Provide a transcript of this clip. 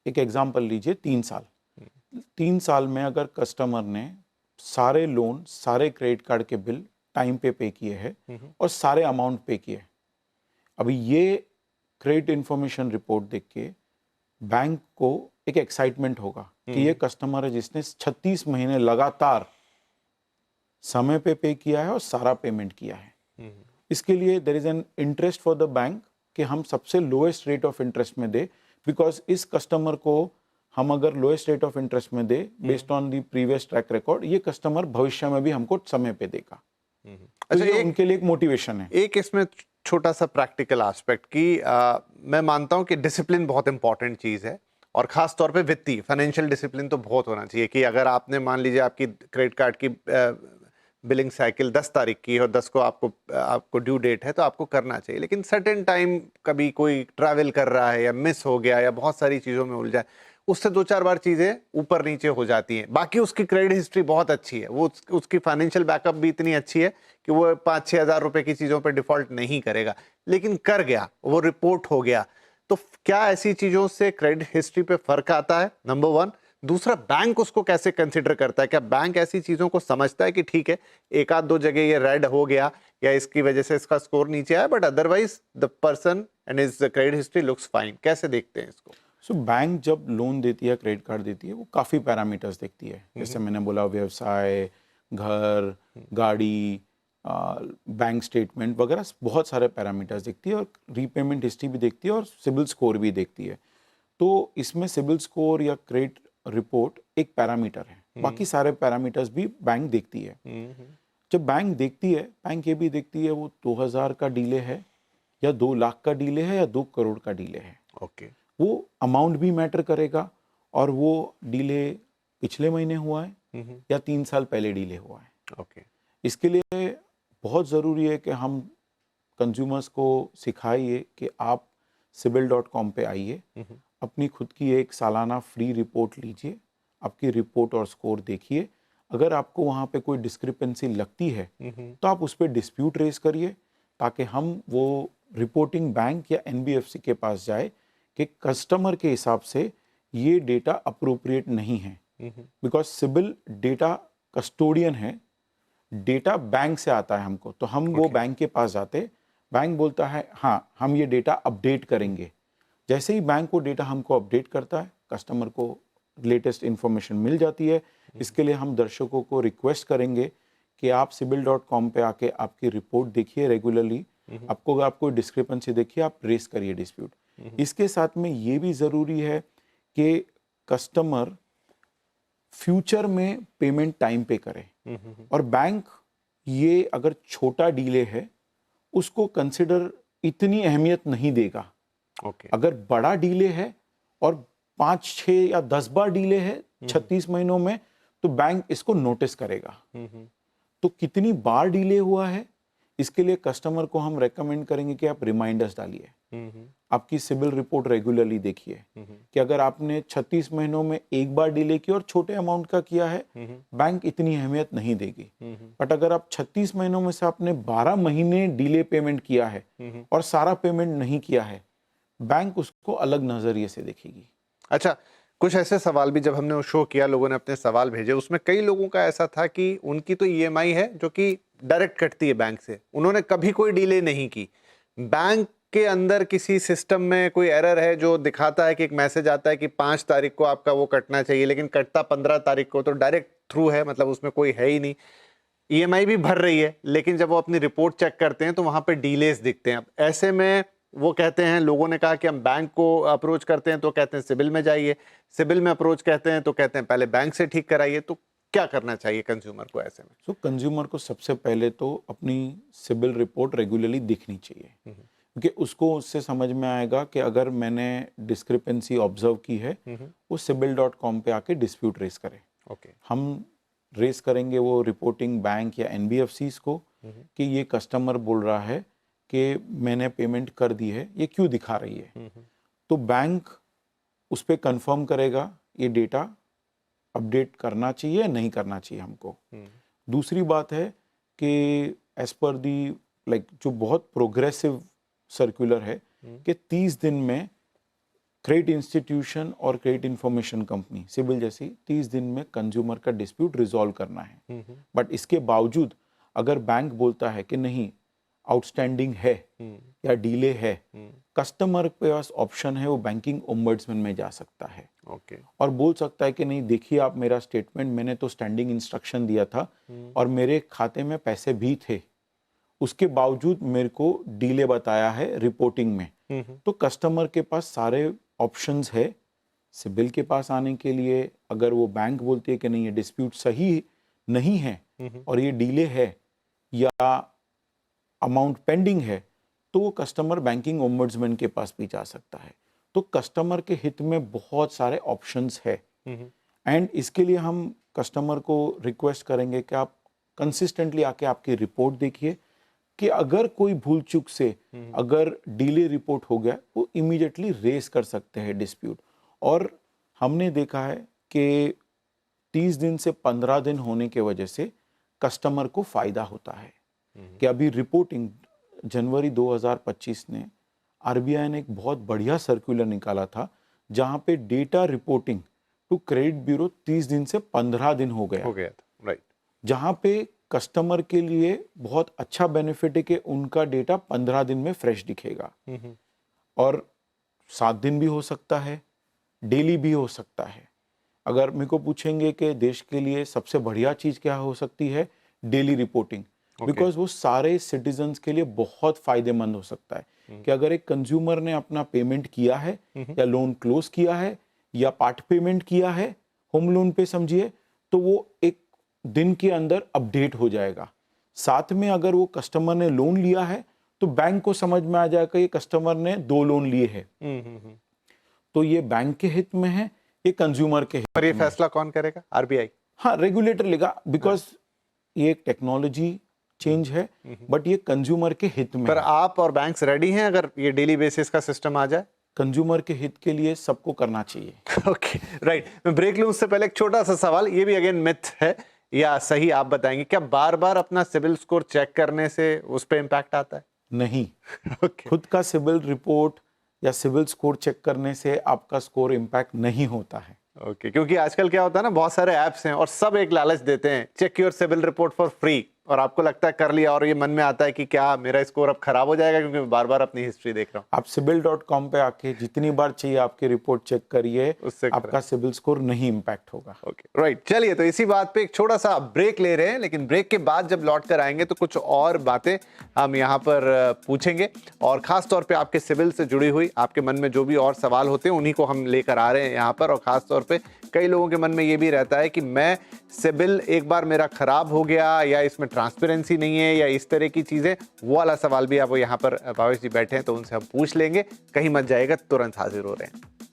एक एग्जांपल लीजिए, 3 साल। 3 साल में अगर कस्टमर ने सारे लोन, सारे क्रेडिट कार्ड के बिल टाइम पे किए हैं और सारे अमाउंट पे किए, अभी ये क्रेडिट इंफॉर्मेशन रिपोर्ट देख के बैंक को एक एक्साइटमेंट होगा कि ये कस्टमर है जिसने 36 महीने लगातार समय पे किया है और सारा पेमेंट किया है। इसके लिए there is an interest for the bank कि हम सबसे लोएस्ट रेट ऑफ इंटरेस्ट में दे, बिकॉज इस कस्टमर को हम अगर लोएस्ट रेट ऑफ इंटरेस्ट में they based on the previous track record, ये कस्टमर भविष्य में भी हमको समय पे देगा। तो अच्छा, ये उनके लिए एक मोटिवेशन है। एक इसमें छोटा सा प्रैक्टिकल एस्पेक्ट की मैं मानता हूं कि डिसिप्लिन बहुत इंपॉर्टेंट चीज़ है, और खास तौर पे वित्तीय फाइनेंशियल डिसिप्लिन तो बहुत होना चाहिए कि अगर आपने मान लीजिए आपकी क्रेडिट कार्ड की बिलिंग साइकिल 10 तारीख की और 10 को आपको ड्यू डेट है तो आपको करना चाहिए, लेकिन सर्टेन टाइम कभी कोई ट्रैवल कर रहा है या मिस हो गया या बहुत सारी चीज़ों में उलझा है, उससे 2-4 बार चीज़ें ऊपर नीचे हो जाती हैं। बाकी उसकी क्रेडिट हिस्ट्री बहुत अच्छी है, वो उसकी फाइनेंशियल बैकअप भी इतनी अच्छी है कि वो 5-6 हज़ार रुपए की चीज़ों पर डिफॉल्ट नहीं करेगा, लेकिन कर गया, वो रिपोर्ट हो गया। तो क्या ऐसी चीज़ों से क्रेडिट हिस्ट्री पे फर्क आता है? नंबर 1। दूसरा, बैंक उसको कैसे कंसिडर करता है? क्या बैंक ऐसी चीज़ों को समझता है कि ठीक है, एक आध दो जगह ये रेड हो गया या इसकी वजह से इसका स्कोर नीचे आया, but otherwise the person and his credit history looks fine? कैसे देखते हैं इसको? सो बैंक जब लोन देती है, क्रेडिट कार्ड देती है, वो काफ़ी पैरामीटर्स देखती है। जैसे मैंने बोला, व्यवसाय, घर, गाड़ी, बैंक स्टेटमेंट वगैरह बहुत सारे पैरामीटर्स देखती है, और रीपेमेंट हिस्ट्री भी देखती है और सिबिल स्कोर भी देखती है। तो इसमें सिबिल स्कोर या क्रेडिट रिपोर्ट एक पैरामीटर है, बाकी सारे पैरामीटर्स भी बैंक देखती है। जब बैंक देखती है, बैंक ये भी देखती है वो 2000 का डीले है या 2 लाख का डीले है या 2 करोड़ का डीले है। ओके। वो अमाउंट भी मैटर करेगा, और वो डीले पिछले महीने हुआ है या 3 साल पहले डीले हुआ है। ओके। इसके लिए बहुत ज़रूरी है कि हम कंज्यूमर्स को सिखाइए कि आप CIBIL.com पे आइए, अपनी खुद की एक सालाना फ्री रिपोर्ट लीजिए, आपकी रिपोर्ट और स्कोर देखिए। अगर आपको वहाँ पे कोई डिस्क्रिपेंसी लगती है तो आप उस पर डिस्प्यूट रेज करिए, ताकि हम वो रिपोर्टिंग बैंक या NBFC के पास जाए कि कस्टमर के हिसाब से ये डेटा अप्रोप्रिएट नहीं है। बिकॉज सिबिल डेटा कस्टोडियन है, डेटा बैंक से आता है हमको, तो हम वो बैंक के पास जाते, बैंक बोलता है हाँ हम ये डेटा अपडेट करेंगे। जैसे ही बैंक को डेटा हमको अपडेट करता है, कस्टमर को लेटेस्ट इन्फॉर्मेशन मिल जाती है। इसके लिए हम दर्शकों को रिक्वेस्ट करेंगे कि आप CIBIL.com पे आके आपकी रिपोर्ट देखिए रेगुलरली। आपको अगर कोई डिस्क्रिपेंसी देखिए, आप रेस करिए डिस्प्यूट। इसके साथ में ये भी ज़रूरी है कि कस्टमर फ्यूचर में पेमेंट टाइम पे करे, और बैंक ये अगर छोटा डीले है उसको कंसिडर इतनी अहमियत नहीं देगा। अगर बड़ा डीले है और 5-6 या 10 बार डीले है 36 महीनों में, तो बैंक इसको नोटिस करेगा। तो कितनी बार डीले हुआ है, इसके लिए कस्टमर को हम रेकमेंड करेंगे कि आप रिमाइंडर्स डालिए, आपकी सिबिल रिपोर्ट रेगुलरली देखिए कि अगर आपने 36 महीनों में एक बार डिले किया और छोटे अमाउंट का किया है, बैंक इतनी अहमियत नहीं देगी। बट अगर आप 36 महीनों में से आपने 12 महीने डिले पेमेंट किया है और सारा पेमेंट नहीं किया है, बैंक उसको अलग नजरिए से देखेगी। अच्छा, कुछ ऐसे सवाल भी जब हमने वो शो किया, लोगों ने अपने सवाल भेजे, उसमें कई लोगों का ऐसा था कि उनकी तो EMI है जो कि डायरेक्ट कटती है बैंक से, उन्होंने कभी कोई डिले नहीं की। बैंक के अंदर किसी सिस्टम में कोई एरर है जो दिखाता है कि एक मैसेज आता है कि 5 तारीख को आपका वो कटना चाहिए, लेकिन कटता 15 तारीख को, तो डायरेक्ट थ्रू है, मतलब उसमें कोई है ही नहीं। EMI भी भर रही है, लेकिन जब वो अपनी रिपोर्ट चेक करते हैं तो वहां पे डीलेस दिखते हैं। अब ऐसे में वो कहते हैं, लोगों ने कहा कि हम बैंक को अप्रोच करते हैं तो कहते हैं सिबिल में जाइए, सिबिल में अप्रोच कहते हैं तो कहते हैं पहले बैंक से ठीक कराइए। तो क्या करना चाहिए कंज्यूमर को ऐसे में? कंज्यूमर को सबसे पहले तो अपनी सिबिल रिपोर्ट रेगुलरली दिखनी चाहिए, क्योंकि उसको उससे समझ में आएगा कि अगर मैंने डिस्क्रिपेंसी ऑब्जर्व की है, वो CIBIL.com पे आके डिस्प्यूट रेस करे। हम रेस करेंगे वो रिपोर्टिंग बैंक या NBFCs को कि ये कस्टमर बोल रहा है कि मैंने पेमेंट कर दी है, ये क्यों दिखा रही है। तो बैंक उस पर कंफर्म करेगा ये डेटा अपडेट करना चाहिए या नहीं करना चाहिए हमको। दूसरी बात है कि एज पर दी जो बहुत प्रोग्रेसिव सर्कुलर है कि 30 दिन में क्रेडिट इंस्टीट्यूशन और क्रेडिट इंफॉर्मेशन कंपनी सिबिल जैसी 30 दिन में कंज्यूमर का डिस्प्यूट रिजॉल्व करना है। बट इसके बावजूद अगर बैंक बोलता है कि नहीं आउटस्टैंडिंग है या डिले है, कस्टमर के पास ऑप्शन है, वो बैंकिंग ओम्बड्समैन में जा सकता है ओके और बोल सकता है कि नहीं देखिए आप मेरा स्टेटमेंट, मैंने तो स्टैंडिंग इंस्ट्रक्शन दिया था और मेरे खाते में पैसे भी थे, उसके बावजूद मेरे को डिले बताया है रिपोर्टिंग में। तो कस्टमर के पास सारे ऑप्शंस है सिबिल के पास आने के लिए। अगर वो बैंक बोलती है कि नहीं ये डिस्प्यूट सही नहीं है और ये डिले है या अमाउंट पेंडिंग है, तो वो कस्टमर बैंकिंग ओम्बड्समैन के पास भी जा सकता है। तो कस्टमर के हित में बहुत सारे ऑप्शंस है एंड इसके लिए हम कस्टमर को रिक्वेस्ट करेंगे कि आप कंसिस्टेंटली आके आपकी रिपोर्ट देखिए कि अगर कोई भूल चूक से अगर डिले रिपोर्ट हो गया वो इमीडिएटली रेस कर सकते हैं डिस्प्यूट। और हमने देखा है कि 30 दिन से 15 दिन होने के वजह से कस्टमर को फायदा होता है कि अभी रिपोर्टिंग जनवरी 2025 ने आरबीआई ने एक बहुत बढ़िया सर्कुलर निकाला था जहां पे data reporting to credit bureau 30 दिन से 15 दिन हो गया था, राइट, जहां पे कस्टमर के लिए बहुत अच्छा बेनिफिट है कि उनका डेटा 15 दिन में फ्रेश दिखेगा और 7 दिन भी हो सकता है, डेली भी हो सकता है। अगर मेरे को पूछेंगे कि देश के लिए सबसे बढ़िया चीज़ क्या हो सकती है, डेली रिपोर्टिंग, बिकॉज वो सारे सिटीजन्स के लिए बहुत फायदेमंद हो सकता है कि अगर एक कंज्यूमर ने अपना पेमेंट किया है या लोन क्लोज किया है या पार्ट पेमेंट किया है होम लोन पे समझिए, तो वो एक दिन के अंदर अपडेट हो जाएगा। साथ में अगर वो कस्टमर ने लोन लिया है तो बैंक को समझ में आ जाएगा ये कस्टमर ने 2 लोन लिए हैं, तो ये बैंक के हित में है, ये कंज्यूमर के हित पर ये में फैसला कौन करेगा? आरबीआई? हाँ, रेगुलेटर लेगा बिकॉज ये एक टेक्नोलॉजी चेंज है बट ये कंज्यूमर के हित में पर है। आप और बैंक्स रेडी हैं अगर ये डेली बेसिस का सिस्टम आ जाए? कंज्यूमर के हित के लिए सबको करना चाहिए। Okay, right. मैं ब्रेक लूं उससे पहले एक छोटा सा सवाल, ये भी अगेन मिथ है या सही आप बताएंगे, क्या बार बार अपना सिबिल स्कोर चेक करने से उस पर इम्पैक्ट आता है? नहीं, ओके, खुद का सिबिल रिपोर्ट या सिबिल स्कोर चेक करने से आपका स्कोर इम्पैक्ट नहीं होता है। ओके, क्योंकि आजकल क्या होता है ना, बहुत सारे ऐप्स हैं और सब एक लालच देते हैं, check your CIBIL report for free, और आपको लगता है कर लिया और ये मन में आता है कि क्या मेरा स्कोर अब खराब हो जाएगा क्योंकि मैं बार बार अपनी हिस्ट्री देख रहा हूँ। आप sibil.com पे आके जितनी बार चाहिए आपकी रिपोर्ट चेक करिए, उससे आपका सिबिल स्कोर नहीं इम्पैक्ट होगा। Okay, right. चलिए, तो इसी बात पे एक छोटा सा ब्रेक ले रहे हैं, लेकिन ब्रेक के बाद जब लौट कर आएंगे तो कुछ और बातें हम यहाँ पर पूछेंगे और खास तौर पे आपके सिबिल से जुड़ी हुई आपके मन में जो भी और सवाल होते हैं उन्हीं को हम लेकर आ रहे हैं यहाँ पर। और खास तौर पे कई लोगों के मन में ये भी रहता है कि मैं सिबिल एक बार मेरा खराब हो गया या इसमें ट्रांसपेरेंसी नहीं है या इस तरह की चीजें, वो वाला सवाल भी आप यहाँ पर भावेश जी बैठे हैं तो उनसे हम पूछ लेंगे। कहीं मत जाएगा, तुरंत हाजिर हो रहे हैं।